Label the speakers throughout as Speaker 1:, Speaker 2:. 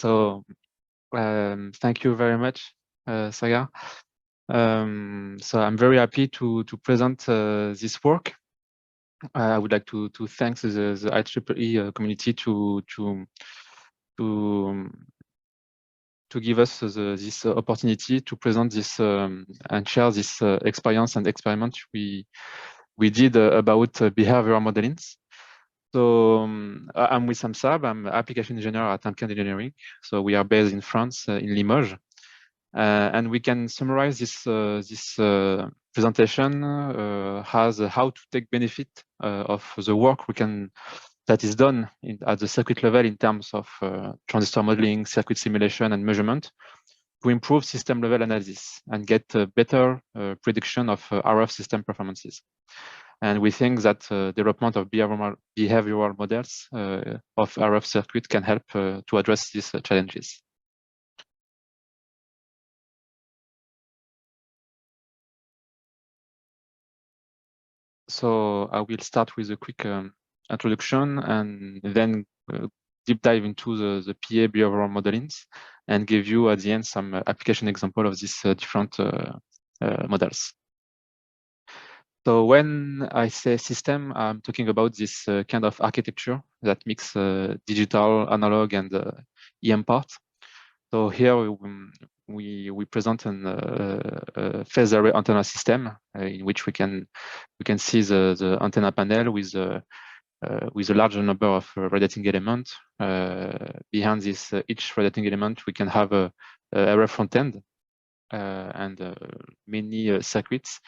Speaker 1: So thank you very much, Saga. So I'm very happy to present this work. I would like to thank the IEEE community to give us this opportunity to present this and share this experience and experiment we did about behavioral modeling. So I'm with Samsab. I'm an application engineer at Amplifiers Engineering. So we are based in France, in Limoges. And we can summarize this presentation as how to take benefit of the work that is done at the circuit level in terms of transistor modeling, circuit simulation, and measurement to improve system level analysis and get better prediction of RF system performances. And we think that development of behavioral models of RF circuit can help to address these challenges. So I will start with a quick introduction and then deep dive into the PA behavioral modelings and give you at the end some application example of these different models. So when I say system, I'm talking about this kind of architecture that mix digital, analog, and EM part. So here we present a phase array antenna system in which we can see the antenna panel with a larger number of radiating elements. Behind this each radiating element, we can have a RF front end and many circuits.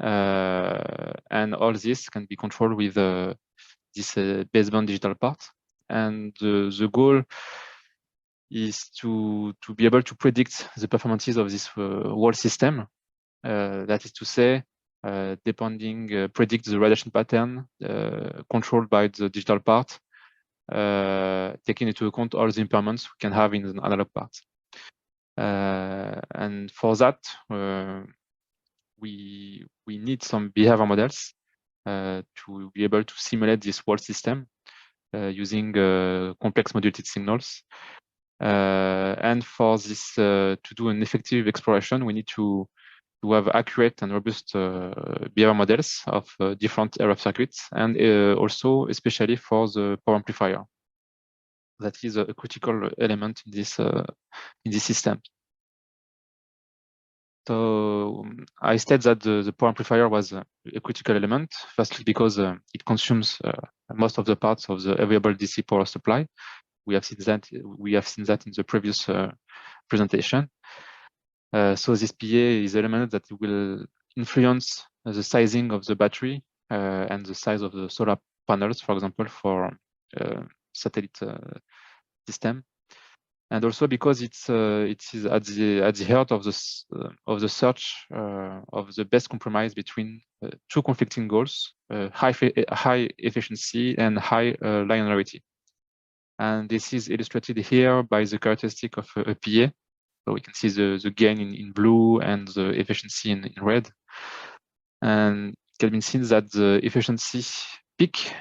Speaker 1: And all this can be controlled with this baseband digital part. And the goal is to be able to predict the performances of this whole system. That is to say, predict the radiation pattern controlled by the digital part, taking into account all the impairments we can have in the analog part. And for that, we need some behavior models to be able to simulate this whole system using complex modulated signals. And for this, to do an effective exploration, we need to have accurate and robust behavior models of different RF circuits, and also especially for the power amplifier. That is a critical element in this system. So I state that the power amplifier was a critical element, firstly because it consumes most of the parts of the available DC power supply. We have seen that in the previous presentation. So this PA is an element that will influence the sizing of the battery and the size of the solar panels, for example, for satellite system. And also because it is at the heart of the search of the best compromise between two conflicting goals: high efficiency and high linearity. And this is illustrated here by the characteristic of a PA. So we can see the gain in blue and the efficiency in red. And it can be seen that the efficiency peak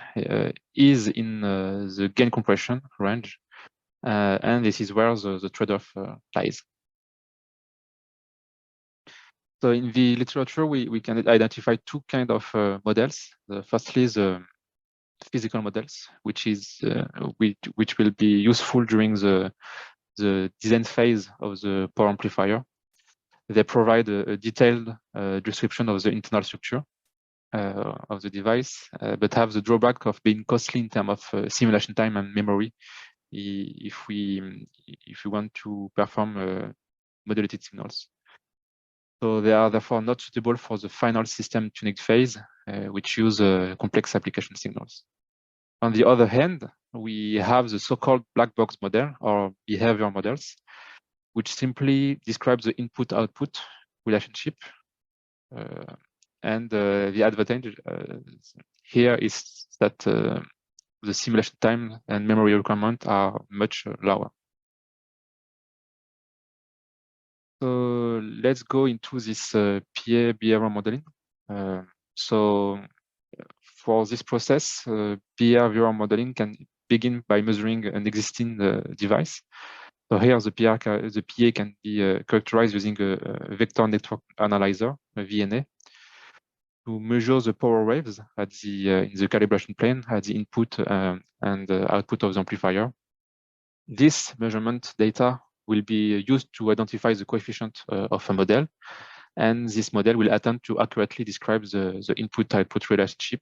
Speaker 1: is in the gain compression range. And this is where the trade-off lies. So in the literature, we can identify two kinds of models. Firstly, the physical models, which will be useful during the design phase of the power amplifier. They provide a detailed description of the internal structure of the device, but have the drawback of being costly in terms of simulation time and memory if we want to perform modulated signals. So they are therefore not suitable for the final system tuning phase, which use complex application signals. On the other hand, we have the so-called black box model or behavior models, which simply describe the input-output relationship. And the advantage here is that the simulation time and memory requirement are much lower. So let's go into this PA behavioral modeling. So for this process, behavioral modeling can begin by measuring an existing device. So here the PA can be characterized using a vector network analyzer, a VNA, to measure the power waves at in the calibration plane at the input and output of the amplifier. This measurement data will be used to identify the coefficient of a model, and this model will attempt to accurately describe the input-output relationship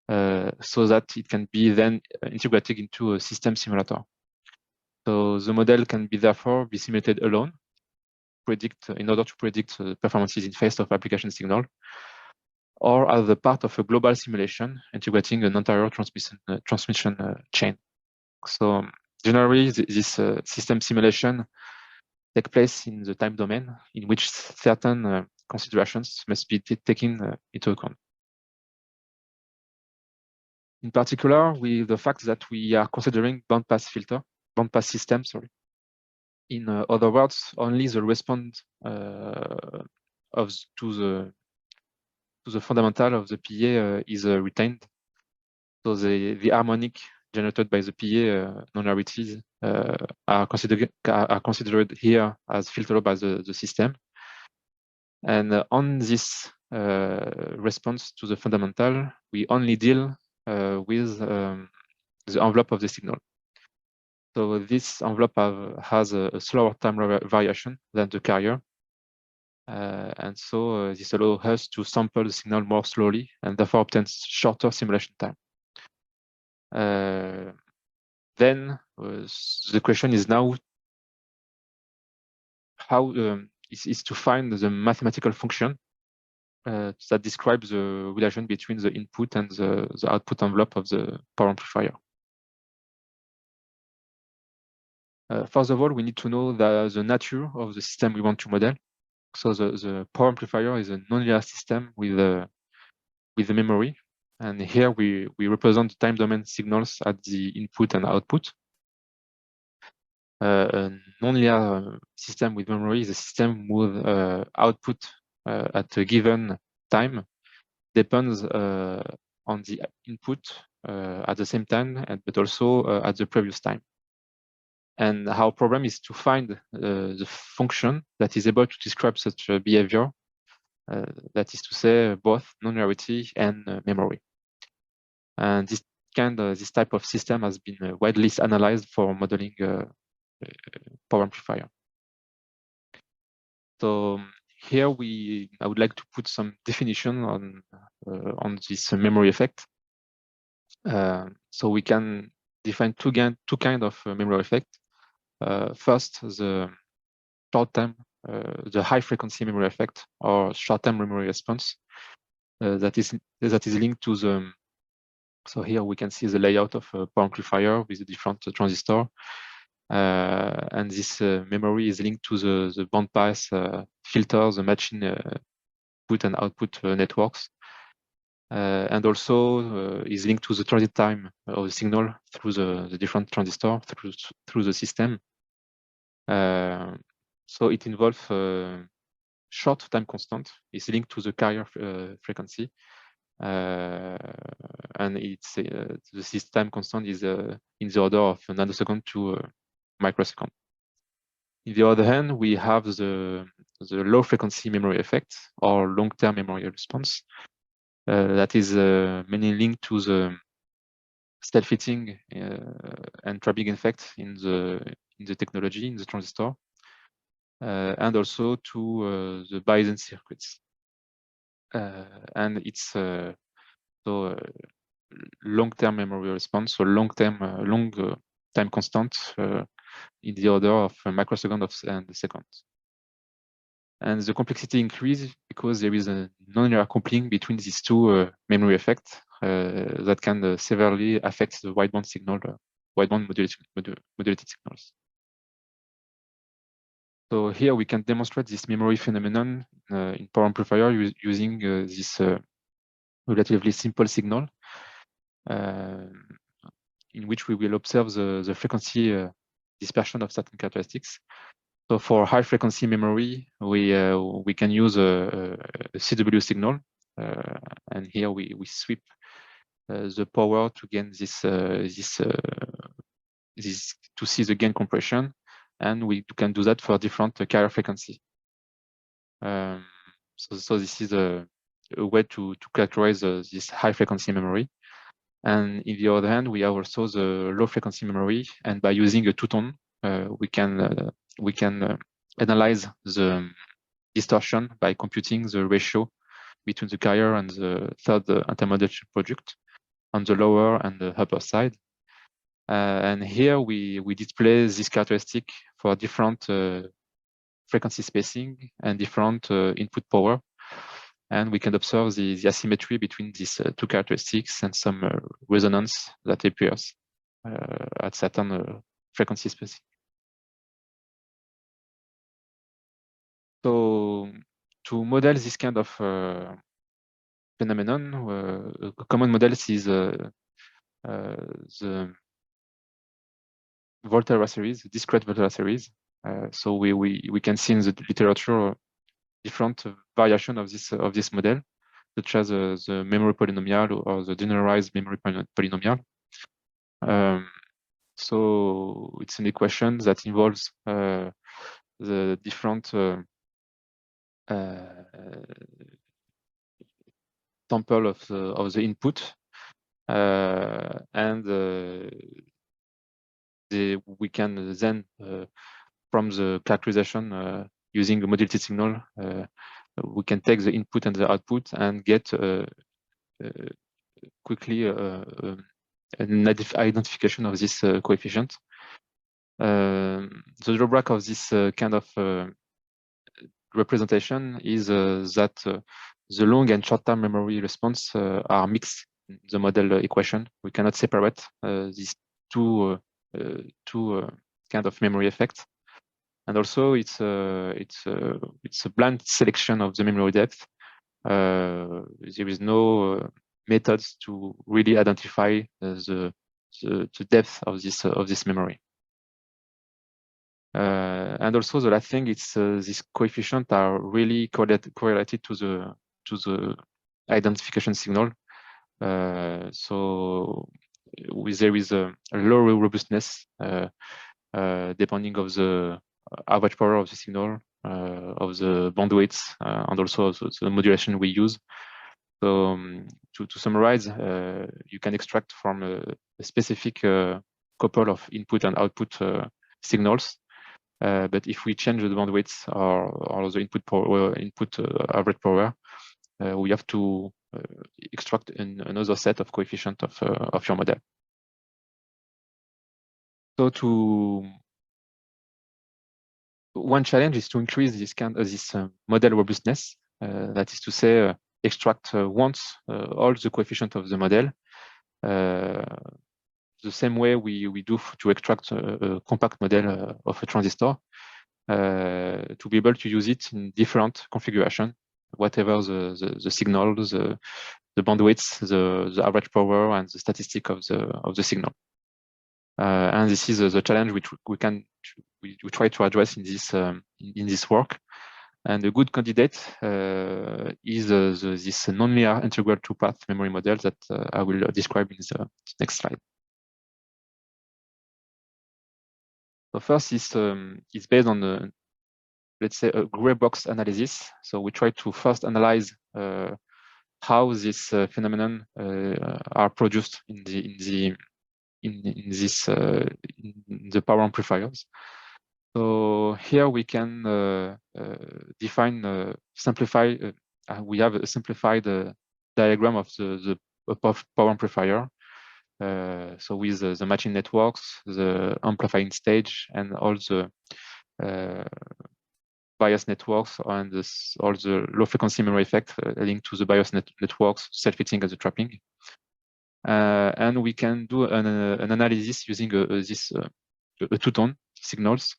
Speaker 1: so that it can be then integrated into a system simulator. So the model can be therefore be simulated alone, in order to predict performances in phase of application signal, or as a part of a global simulation integrating an entire transmission chain. So generally, this system simulation take place in the time domain in which certain considerations must be taken into account. In particular, with the fact that we are considering bandpass system, sorry. In other words, only the response to the fundamental of the PA is retained. So the harmonic generated by the PA non-rarities are considered here as filtered by the system. And on this response to the fundamental, we only deal with the envelope of the signal. So this envelope has a slower time variation than the carrier. And so this allows us to sample the signal more slowly and therefore obtain shorter simulation time. Then the question is now how is to find the mathematical function that describes the relation between the input and the output envelope of the power amplifier. First of all, we need to know the nature of the system we want to model. So the power amplifier is a nonlinear system with the memory. And here we represent the time domain signals at the input and output. A nonlinear system with memory is a system with output at a given time depends on the input at the same time, but also at the previous time. And our problem is to find the function that is able to describe such a behavior, that is to say, both non-linearity and memory. And this type of system has been widely analyzed for modeling power amplifier. So here I would like to put some definition on this memory effect. So we can define two kind of memory effect. First, the short-term, the high-frequency memory effect, or short-term memory response, that is linked to the. So here we can see the layout of a power amplifier with a different transistor, and this memory is linked to the bandpass filter, the matching input and output networks, and also is linked to the transit time of the signal through the different transistors through the system. So it involves short time constant. It's linked to the carrier frequency, and it's this time constant is in the order of a nanosecond to a microsecond. On the other hand, we have the low frequency memory effect or long-term memory response that is mainly linked to the self-fitting and trapping effect in the technology, in the transistor, and also to the Bayesian circuits. And it's so long-term memory response, so long time constant in the order of a microsecond and a second. And the complexity increases because there is a nonlinear coupling between these two memory effects that can severely affect the wideband signal, wideband modulated signals. So here we can demonstrate this memory phenomenon in power amplifier using this relatively simple signal in which we will observe the frequency dispersion of certain characteristics. So for high frequency memory, we can use a CW signal, and here we sweep the power to gain this to see the gain compression, and we can do that for different carrier frequency. So this is a way to characterize this high frequency memory. And in the other hand, we have also the low frequency memory, and by using a two-tone, we can analyze the distortion by computing the ratio between the carrier and the third intermodulation product on the lower and the upper side. And here we display this characteristic for different frequency spacing and different input power. And we can observe the asymmetry between these two characteristics and some resonance that appears at certain frequency spacing. So to model this kind of phenomenon, a common model is the Volterra series, discrete Volterra series. So we can see in the literature different variation of this model, such as the memory polynomial or the generalized memory polynomial. So it's an equation that involves the different sample of the input, and we can then from the characterization using a modulated signal, we can take the input and the output and get quickly an identification of this coefficient. The drawback of this kind of representation is that the long and short-term memory response are mixed in the model equation. We cannot separate these two kind of memory effects. And also, it's a blind selection of the memory depth. There is no methods to really identify the depth of this memory. And also, the last thing is these coefficients are really correlated to the identification signal. So there is a low robustness depending of the average power of the signal, of the bandwidth, and also of the modulation we use. So to summarize, you can extract from a specific couple of input and output signals. But if we change the bandwidth or the input power, average power, we have to extract another set of coefficient of your model. So one challenge is to increase this model robustness. That is to say, extract once all the coefficient of the model, the same way we do to extract a compact model of a transistor, to be able to use it in different configuration, whatever the signal, the bandwidth, the average power, and the statistic of the signal. And this is the challenge which we try to address in this work. And a good candidate is this nonlinear integral two-path memory model that I will describe in the next slide. So first is based on let's say a gray box analysis. So we try to first analyze how this phenomenon are produced in the power amplifiers. So here we can simplify. We have a simplified diagram of the power amplifier. So with the matching networks, the amplifying stage, and all the bias networks, and all the low frequency memory effect linked to the bias networks, self-fitting and the trapping. And we can do an analysis using this two-tone signals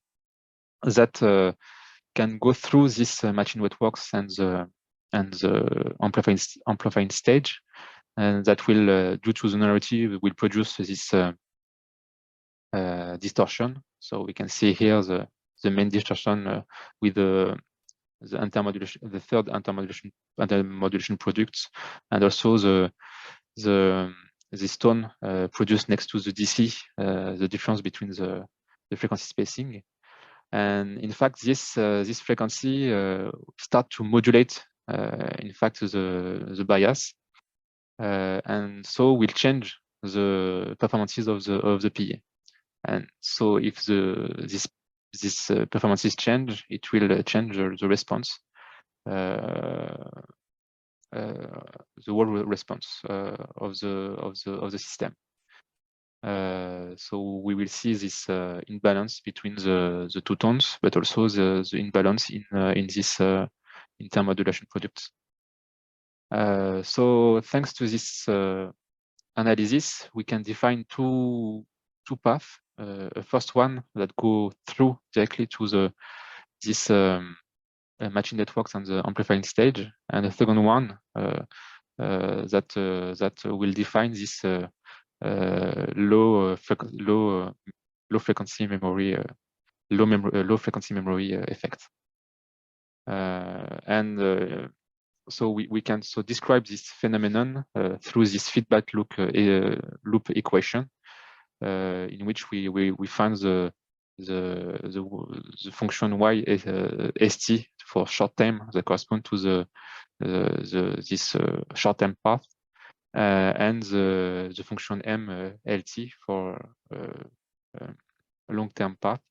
Speaker 1: that can go through this matching networks and the amplifying stage, and that will, due to the nonlinearity, will produce this distortion. So we can see here the main distortion with the intermodulation, the third intermodulation products, and also this tone produced next to the DC, the difference between the frequency spacing. And in fact, this frequency start to modulate, in fact, the bias, and so will change the performances of the PA. And so if this performances change, it will change the response, the whole response of the system. So we will see this imbalance between the two tones, but also the imbalance in this intermodulation products. So thanks to this analysis, we can define two paths. A first one that go through directly to this matching networks on the amplifying stage, and the second one that will define this low frequency memory low frequency memory effect. And so we can describe this phenomenon through this feedback loop equation, in which we find the function y st for short term that correspond to this short term path, and the function m lt for long term path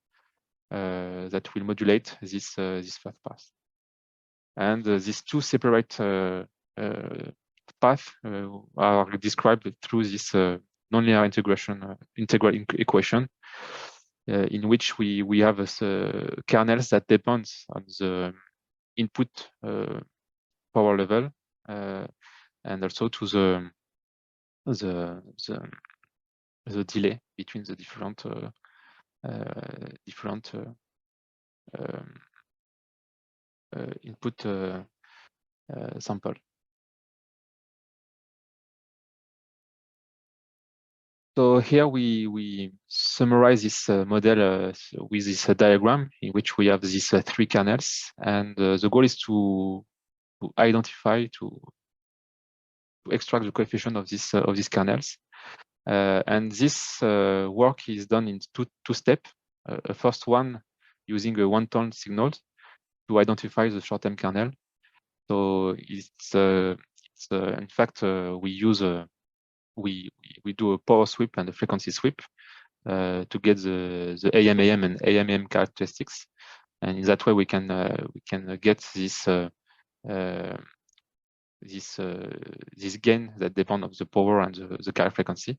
Speaker 1: that will modulate this fast path. And these two separate paths are described through this nonlinear integral equation, in which we have kernels that depends on the input power level, and also to the delay between the different input sample. So here we summarize this model with this diagram, in which we have these three kernels, and the goal is to identify, to extract the coefficient of these kernels. And this work is done in two steps. A first one using a one-tone signal to identify the short-term kernel. So it's in fact we use we do a power sweep and a frequency sweep to get the AM and AMM characteristics, and in that way we can get this gain that depend of the power and the carrier frequency.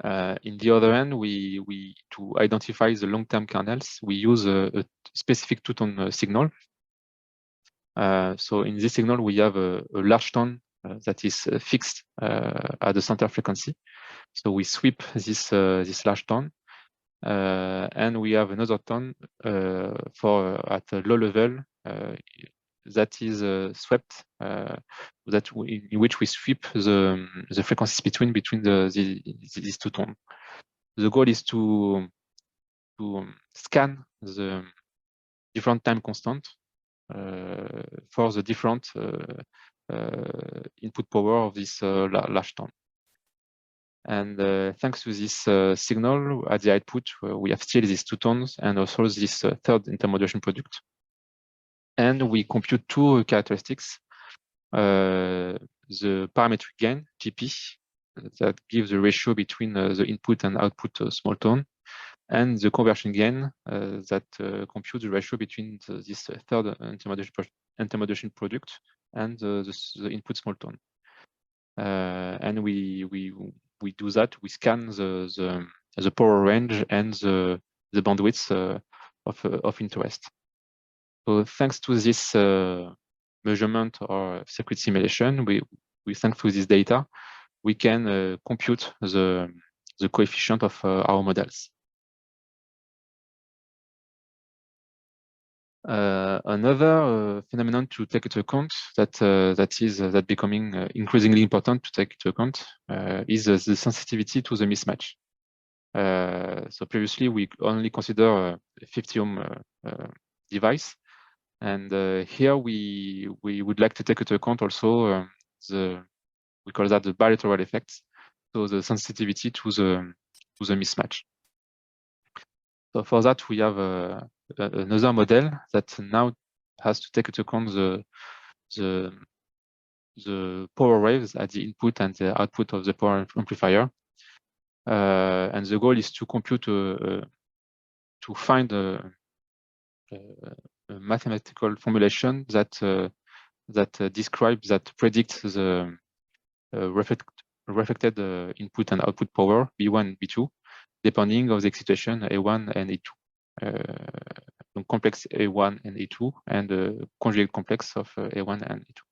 Speaker 1: In the other hand, we to identify the long-term kernels, we use a specific two-tone signal. So in this signal, we have a large tone that is fixed at the center frequency. So we sweep this large tone, and we have another tone for at a low level that is swept, in which we sweep the frequencies between these two tones. The goal is to scan the different time constant for the different input power of this large tone. And thanks to this signal at the output, we have still these two tones and also this third intermodulation product. And we compute two characteristics: the parametric gain, GP, that gives the ratio between the input and output small tone, and the conversion gain that computes the ratio between this third intermodulation product and the input small tone. And we do that. We scan the power range and the bandwidth of interest. So thanks to this measurement or circuit simulation, we thanks to this data, we can compute the coefficient of our models. Another phenomenon to take into account that becoming increasingly important to take into account is the sensitivity to the mismatch. So previously we only consider a 50 ohm device, and here we would like to take into account also we call that the bilateral effects, so the sensitivity to the mismatch. So for that, we have another model that now has to take into account the power waves at the input and the output of the power amplifier. And the goal is to compute to find a mathematical formulation that describes, that predicts the reflected input and output power B1 and B2, depending of the excitation A1 and A2. Complex A1 and A2 and conjugate complex of A1 and A2.